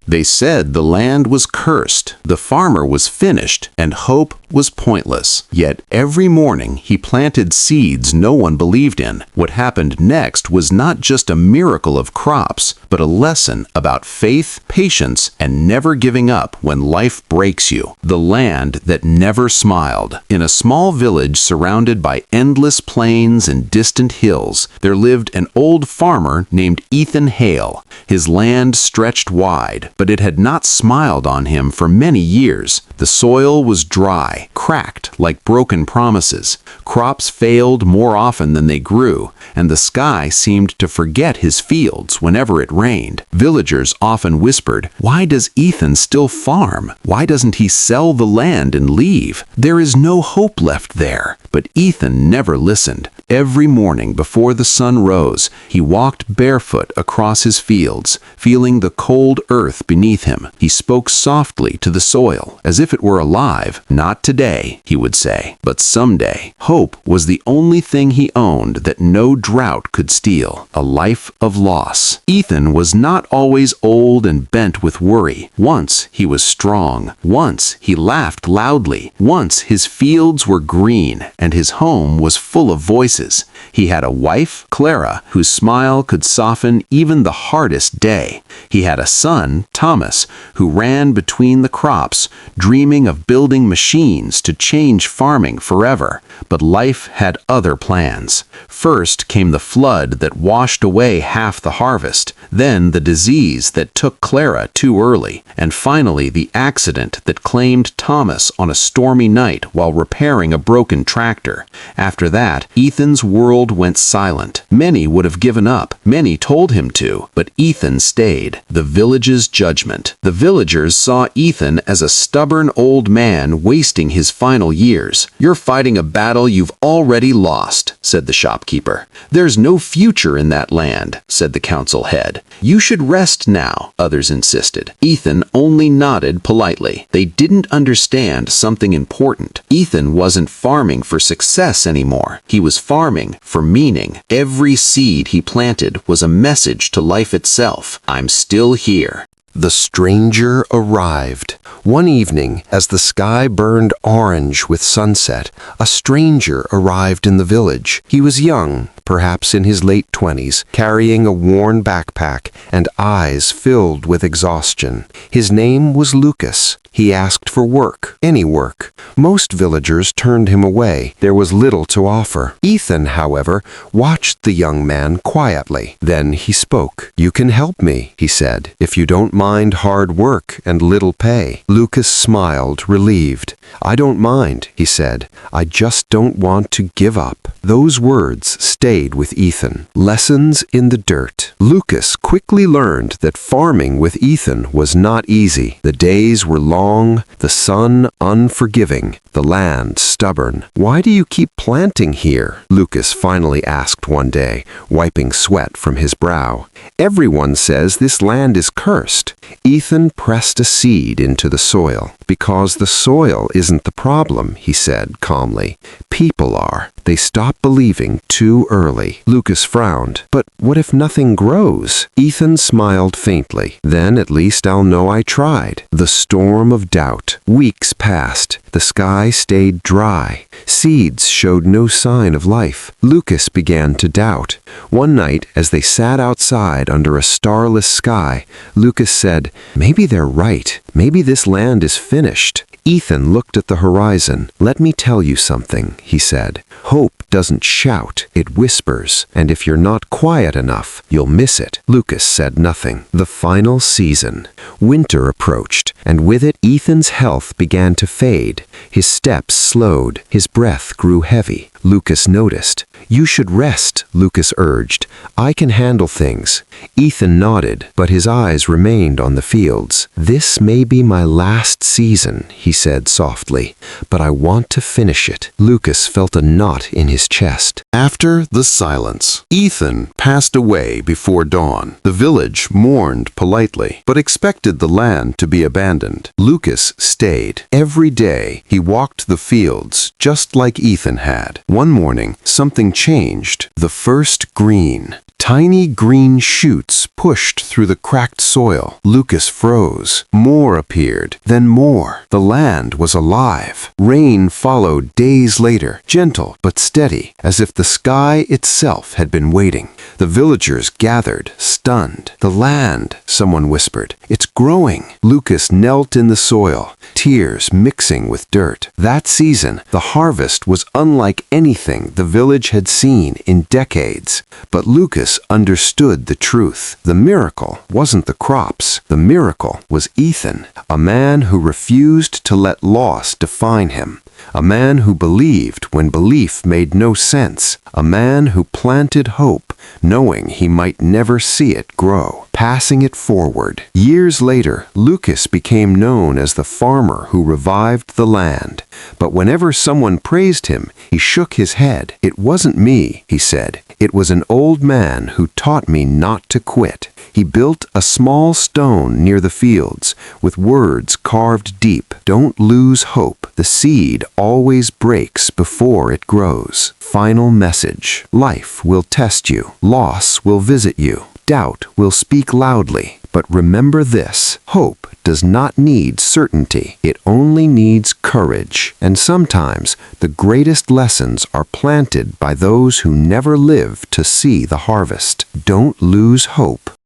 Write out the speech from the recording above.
They said the land was cursed, the farmer was finished, and hope was pointless. Yet every morning he planted seeds no one believed in. What happened next was not just a miracle of crops, but a lesson about faith, patience, and never giving up when life breaks you. The land that never smiled. In a small village surrounded by endless plains and distant hills, there lived an old farmer named Ethan Hale. His land stretched wide, but it had not smiled on him for many years. The soil was dry, cracked like broken promises. Crops failed more often than they grew, and the sky seemed to forget his fields whenever it rained. Villagers often whispered, "Why does Ethan still farm? Why doesn't he sell the land and leave? There is no hope left there." But Ethan never listened. Every morning before the sun rose, he walked barefoot across his fields, feeling the cold earth beneath him. He spoke softly to the soil, as if it were alive. "Not today," he would say, "but someday." Hope was the only thing he owned that no drought could steal. A life of loss. Ethan was not always old and bent with worry. Once he was strong. Once he laughed loudly. Once his fields were green and his home was full of voices. He had a wife, Clara, whose smile could soften even the hardest day. He had a son, Thomas, who ran between the crops, dreaming of building machines to change farming forever. But life had other plans. First came the flood that washed away half the harvest, then the disease that took Clara too early, and finally the accident that claimed Thomas on a stormy night while repairing a broken tractor. After that, Ethan's world went silent. Many would have given up. Many told him to, but Ethan stayed. The village's judgment. The villagers saw Ethan as a stubborn old man wasting his final years. "You're fighting a battle you've already lost," said the shopkeeper. "There's no future in that land," said the council head. "You should rest now," others insisted. Ethan only nodded politely. They didn't understand something important. Ethan wasn't farming for success anymore. He was farming for meaning. Every seed he planted was a message to life itself. "I'm still here." The stranger arrived. One evening, as the sky burned orange with sunset, a stranger arrived in the village. He was young, perhaps in his late 20s, carrying a worn backpack and eyes filled with exhaustion. His name was Lucas. He asked for work, any work. Most villagers turned him away. There was little to offer. Ethan, however, watched the young man quietly. Then he spoke. "You can help me," he said, "if you don't mind hard work and little pay." Lucas smiled, relieved. "I don't mind," he said. "I just don't want to give up." Those words stayed with Ethan. Lessons in the dirt. Lucas quickly learned that farming with Ethan was not easy. The days were long, the sun unforgiving, the land stubborn. "Why do you keep planting here?" Lucas finally asked one day, wiping sweat from his brow. "Everyone says this land is cursed." Ethan pressed a seed into the soil. "Because the soil isn't the problem," he said calmly. "People are. They stop believing too early." Lucas frowned. "But what if nothing grows?" Ethan smiled faintly. "Then at least I'll know I tried." The storm of doubt. Weeks passed. The sky stayed dry. Seeds showed no sign of life. Lucas began to doubt. One night, as they sat outside under a starless sky, Lucas said, "Maybe they're right. Maybe this land is finished." Ethan looked at the horizon. "Let me tell you something," he said. "Hope doesn't shout, it whispers, and if you're not quiet enough, you'll miss it." Lucas said nothing. The final season. Winter approached, and with it Ethan's health began to fade. His steps slowed, his breath grew heavy. Lucas noticed. "You should rest," Lucas urged. "I can handle things." Ethan nodded, but his eyes remained on the fields. "This may be my last season," he said softly, "but I want to finish it." Lucas felt a knot in his chest. After the silence, Ethan passed away before dawn. The village mourned politely, but expected the land to be abandoned. Lucas stayed. Every day, he walked the fields, just like Ethan had. One morning, something changed. The first green. Tiny green shoots pushed through the cracked soil. Lucas froze. More appeared, then more. The land was alive. Rain followed days later, gentle but steady, as if the sky itself had been waiting. The villagers gathered, stunned. "The land," someone whispered. "It's growing." Lucas knelt in the soil, tears mixing with dirt. That season, the harvest was unlike anything the village had seen in decades. But Lucas understood the truth. The miracle wasn't the crops. The miracle was Ethan, a man who refused to let loss define him. A man who believed when belief made no sense. A man who planted hope, knowing he might never see it grow, passing it forward. Years later, Lucas became known as the farmer who revived the land. But whenever someone praised him, he shook his head. "It wasn't me," he said. "It was an old man who taught me not to quit." He built a small stone near the fields with words carved deep. "Don't lose hope. The seed always breaks before it grows." Final message. Life will test you. Loss will visit you. Doubt will speak loudly. But remember this: hope does not need certainty. It only needs courage. And sometimes the greatest lessons are planted by those who never live to see the harvest. Don't lose hope.